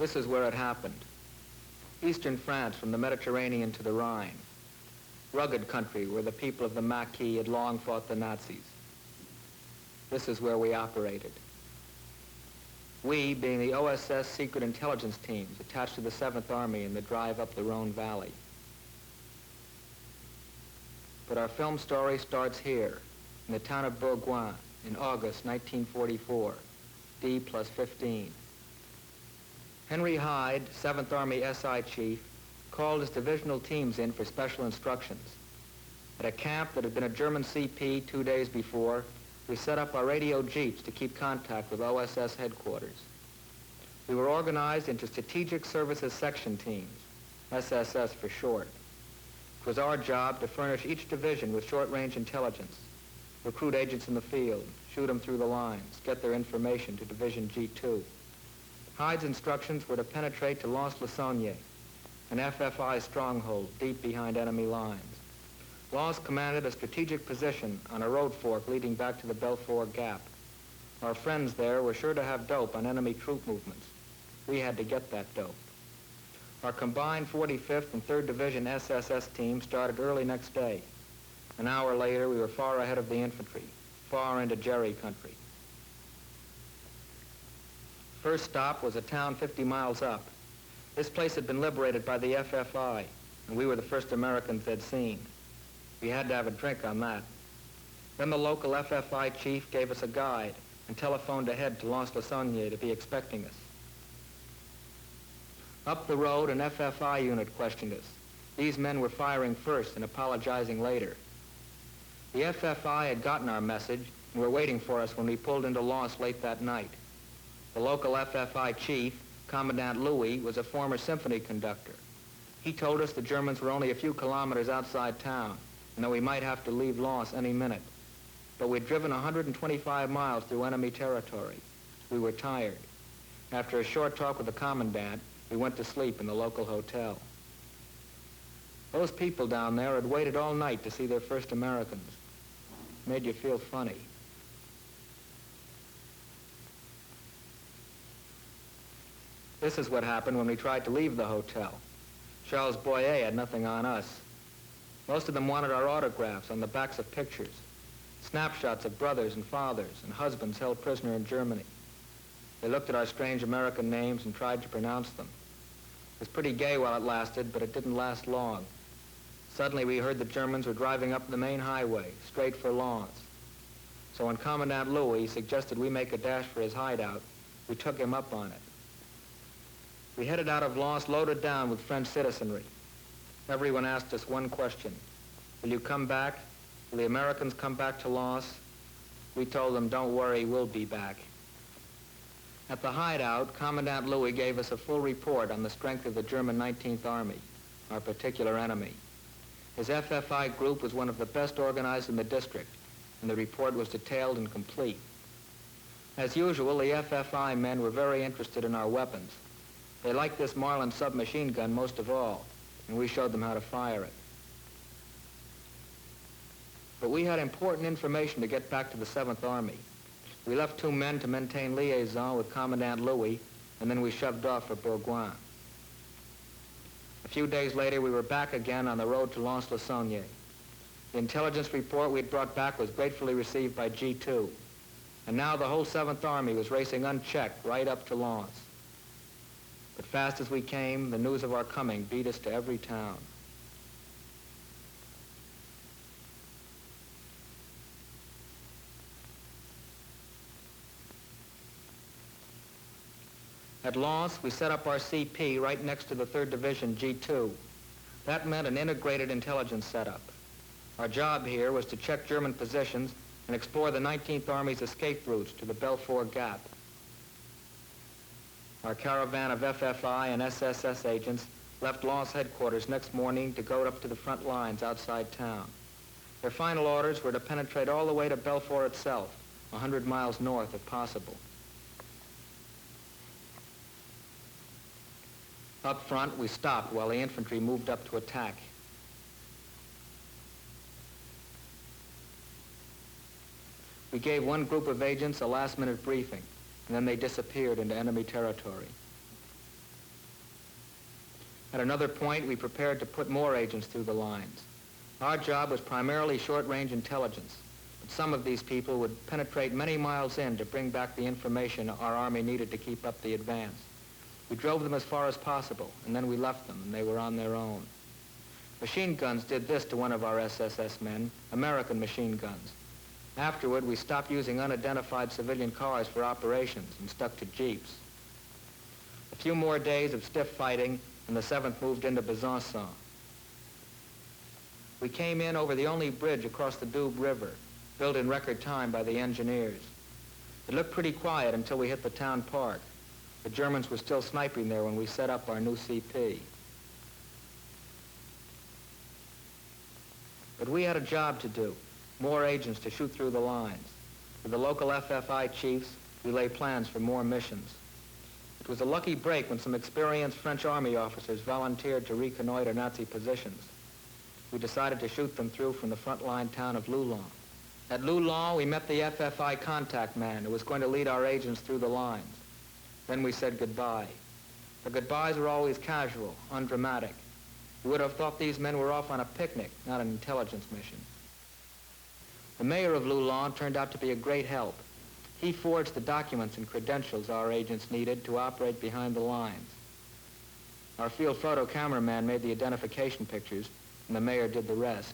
This is where it happened. Eastern France from the Mediterranean to the Rhine. Rugged country where the people of the Maquis had long fought the Nazis. This is where we operated. We, being the OSS Secret Intelligence teams attached to the 7th Army in the drive up the Rhone Valley. But our film story starts here, in the town of Bourgoin, in August 1944, D+15. Henry Hyde, 7th Army SI chief, called his divisional teams in for special instructions. At a camp that had been a German CP 2 days before, we set up our radio jeeps to keep contact with OSS headquarters. We were organized into Strategic Services Section teams, SSS for short. It was our job to furnish each division with short-range intelligence, recruit agents in the field, shoot them through the lines, get their information to Division G2. Hyde's instructions were to penetrate to Lens-le-Saunier, an FFI stronghold deep behind enemy lines. Lens commanded a strategic position on a road fork leading back to the Belfort Gap. Our friends there were sure to have dope on enemy troop movements. We had to get that dope. Our combined 45th and 3rd Division SSS team started early next day. An hour later, we were far ahead of the infantry, far into Jerry country. First stop was a town 50 miles up. This place had been liberated by the FFI, and we were the first Americans they'd seen. We had to have a drink on that. Then the local FFI chief gave us a guide and telephoned ahead to Lens-le-Saunier to be expecting us. Up the road, an FFI unit questioned us. These men were firing first and apologizing later. The FFI had gotten our message and were waiting for us when we pulled into Lens late that night. The local FFI chief, Commandant Louis, was a former symphony conductor. He told us the Germans were only a few kilometers outside town and that we might have to leave Lens any minute. But we'd driven 125 miles through enemy territory. We were tired. After a short talk with the commandant, we went to sleep in the local hotel. Those people down there had waited all night to see their first Americans. Made you feel funny. This is what happened when we tried to leave the hotel. Charles Boyer had nothing on us. Most of them wanted our autographs on the backs of pictures, snapshots of brothers and fathers and husbands held prisoner in Germany. They looked at our strange American names and tried to pronounce them. It was pretty gay while it lasted, but it didn't last long. Suddenly we heard the Germans were driving up the main highway, straight for Lens. So when Commandant Louis suggested we make a dash for his hideout, we took him up on it. We headed out of Lens loaded down with French citizenry. Everyone asked us one question: will you come back? Will the Americans come back to Lens? We told them, don't worry, we'll be back. At the hideout, Commandant Louis gave us a full report on the strength of the German 19th Army, our particular enemy. His FFI group was one of the best organized in the district, and the report was detailed and complete. As usual, the FFI men were very interested in our weapons. They liked this Marlin submachine gun most of all, and we showed them how to fire it. But we had important information to get back to the 7th Army. We left 2 men to maintain liaison with Commandant Louis, and then we shoved off for Bourgoin. A few days later, we were back again on the road to Lens-le-Saunier. The intelligence report we'd brought back was gratefully received by G2. And now the whole 7th Army was racing unchecked right up to Lens. But fast as we came, the news of our coming beat us to every town. At Lens, we set up our CP right next to the 3rd Division G2. That meant an integrated intelligence setup. Our job here was to check German positions and explore the 19th Army's escape routes to the Belfort Gap. Our caravan of FFI and SSS agents left Lens headquarters next morning to go up to the front lines outside town. Their final orders were to penetrate all the way to Belfort itself, 100 miles north if possible. Up front, we stopped while the infantry moved up to attack. We gave one group of agents a last-minute briefing, and then they disappeared into enemy territory. At another point, we prepared to put more agents through the lines. Our job was primarily short-range intelligence, but some of these people would penetrate many miles in to bring back the information our Army needed to keep up the advance. We drove them as far as possible, and then we left them, and they were on their own. Machine guns did this to one of our SSS men, American machine guns. Afterward, we stopped using unidentified civilian cars for operations and stuck to jeeps. A few more days of stiff fighting, and the 7th moved into Besançon. We came in over the only bridge across the Doubs River, built in record time by the engineers. It looked pretty quiet until we hit the town park. The Germans were still sniping there when we set up our new CP. But we had a job to do, more agents to shoot through the lines. With the local FFI chiefs, we lay plans for more missions. It was a lucky break when some experienced French Army officers volunteered to reconnoiter Nazi positions. We decided to shoot them through from the front-line town of Loulon. At Loulon, we met the FFI contact man who was going to lead our agents through the lines. Then we said goodbye. The goodbyes were always casual, undramatic. You would have thought these men were off on a picnic, not an intelligence mission. The mayor of Loulon turned out to be a great help. He forged the documents and credentials our agents needed to operate behind the lines. Our field photo cameraman made the identification pictures, and the mayor did the rest.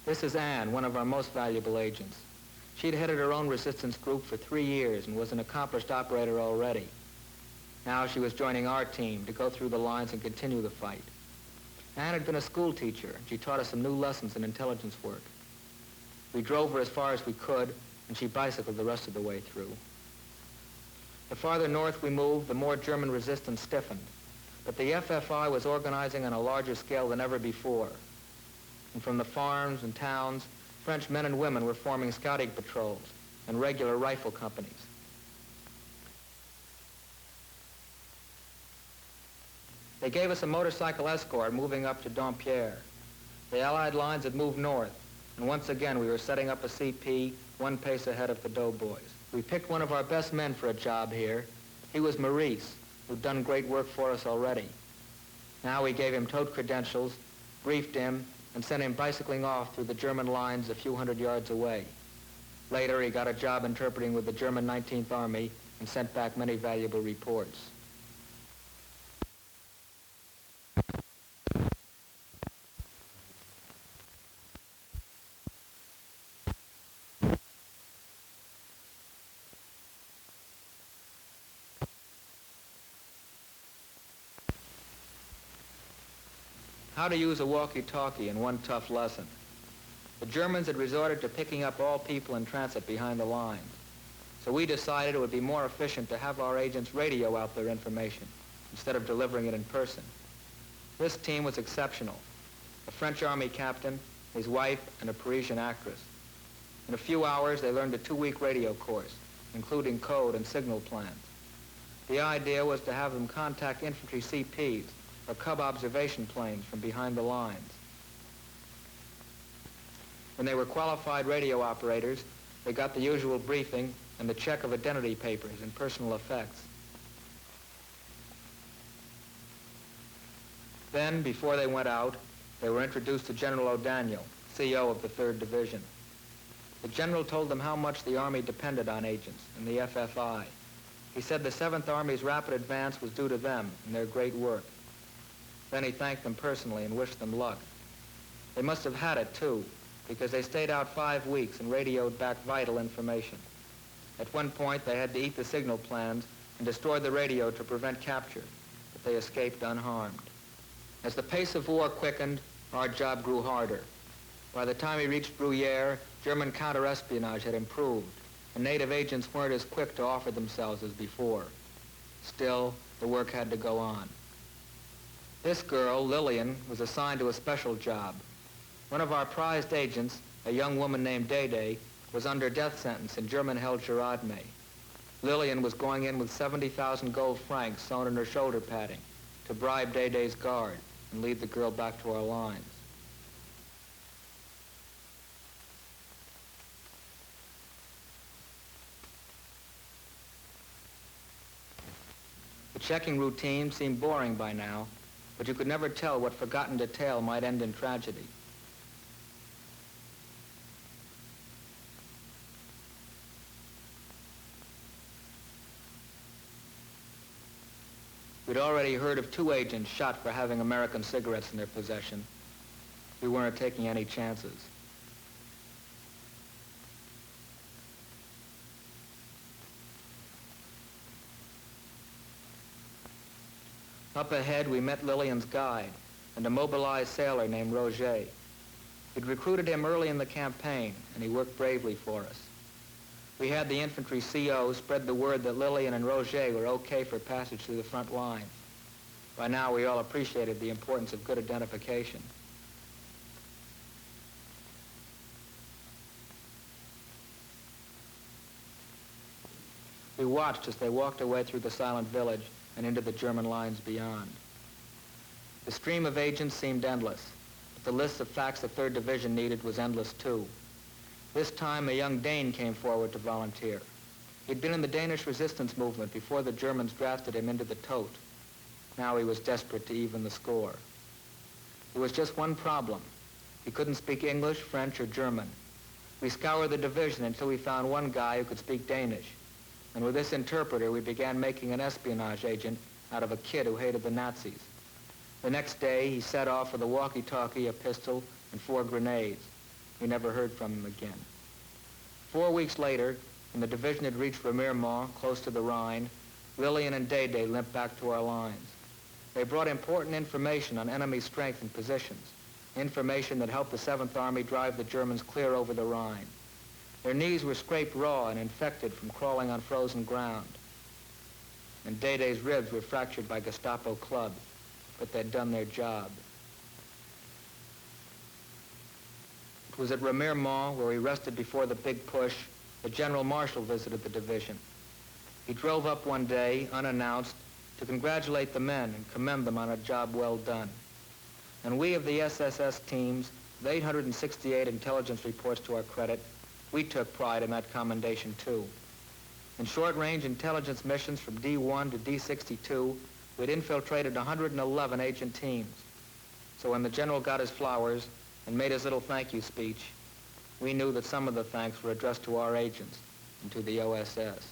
This is Anne, one of our most valuable agents. She'd headed her own resistance group for 3 years and was an accomplished operator already. Now she was joining our team to go through the lines and continue the fight. Anne had been a school teacher, and she taught us some new lessons in intelligence work. We drove her as far as we could, and she bicycled the rest of the way through. The farther north we moved, the more German resistance stiffened. But the FFI was organizing on a larger scale than ever before. And from the farms and towns, French men and women were forming scouting patrols and regular rifle companies. They gave us a motorcycle escort moving up to Dampierre. The Allied lines had moved north, and once again we were setting up a CP one pace ahead of the doughboys. We picked one of our best men for a job here. He was Maurice, who'd done great work for us already. Now we gave him tote credentials, briefed him, and sent him bicycling off through the German lines a few hundred yards away. Later, he got a job interpreting with the German 19th Army and sent back many valuable reports. How to use a walkie-talkie in one tough lesson. The Germans had resorted to picking up all people in transit behind the lines. So we decided it would be more efficient to have our agents radio out their information instead of delivering it in person. This team was exceptional. A French Army captain, his wife, and a Parisian actress. In a few hours, they learned a 2-week radio course, including code and signal plans. The idea was to have them contact infantry CPs or Cub observation planes from behind the lines. When they were qualified radio operators, they got the usual briefing and the check of identity papers and personal effects. Then, before they went out, they were introduced to General O'Daniel, CO of the 3rd Division. The general told them how much the Army depended on agents and the FFI. He said the 7th Army's rapid advance was due to them and their great work. Then he thanked them personally and wished them luck. They must have had it, too, because they stayed out 5 weeks and radioed back vital information. At one point, they had to eat the signal plans and destroyed the radio to prevent capture, but they escaped unharmed. As the pace of war quickened, our job grew harder. By the time we reached Bruyères, German counter-espionage had improved, and native agents weren't as quick to offer themselves as before. Still, the work had to go on. This girl, Lillian, was assigned to a special job. One of our prized agents, a young woman named Day, was under death sentence in German-held Girodme. Lillian was going in with 70,000 gold francs sewn in her shoulder padding to bribe Day's guard and lead the girl back to our lines. checking routine seemed boring by now, but you could never tell what forgotten detail might end in tragedy. We'd already heard of 2 agents shot for having American cigarettes in their possession. We weren't taking any chances. Up ahead, we met Lillian's guide and a mobilized sailor named Roger. We'd recruited him early in the campaign, and he worked bravely for us. We had the infantry CO spread the word that Lillian and Roger were okay for passage through the front line. By now, we all appreciated the importance of good identification. We watched as they walked away through the silent village and into the German lines beyond. The stream of agents seemed endless, but the list of facts the 3rd Division needed was endless too. This time, a young Dane came forward to volunteer. He'd been in the Danish resistance movement before the Germans drafted him into the tote. Now he was desperate to even the score. There was just one problem. He couldn't speak English, French, or German. We scoured the division until we found one guy who could speak Danish. And with this interpreter, we began making an espionage agent out of a kid who hated the Nazis. The next day, he set off with a walkie-talkie, a pistol, and 4 grenades. We never heard from him again. 4 weeks later, when the division had reached Remiremont, close to the Rhine, Lillian and Day limped back to our lines. They brought important information on enemy strength and positions, information that helped the 7th Army drive the Germans clear over the Rhine. Their knees were scraped raw and infected from crawling on frozen ground. And Day's ribs were fractured by Gestapo clubs, but they'd done their job. It was at Remiremont, where we rested before the big push, that General Marshall visited the division. He drove up one day, unannounced, to congratulate the men and commend them on a job well done. And we of the SSS teams, with 868 intelligence reports to our credit, we took pride in that commendation too. In short-range intelligence missions from D1 to D62, we'd infiltrated 111 agent teams. So when the general got his flowers and made his little thank you speech, we knew that some of the thanks were addressed to our agents and to the OSS.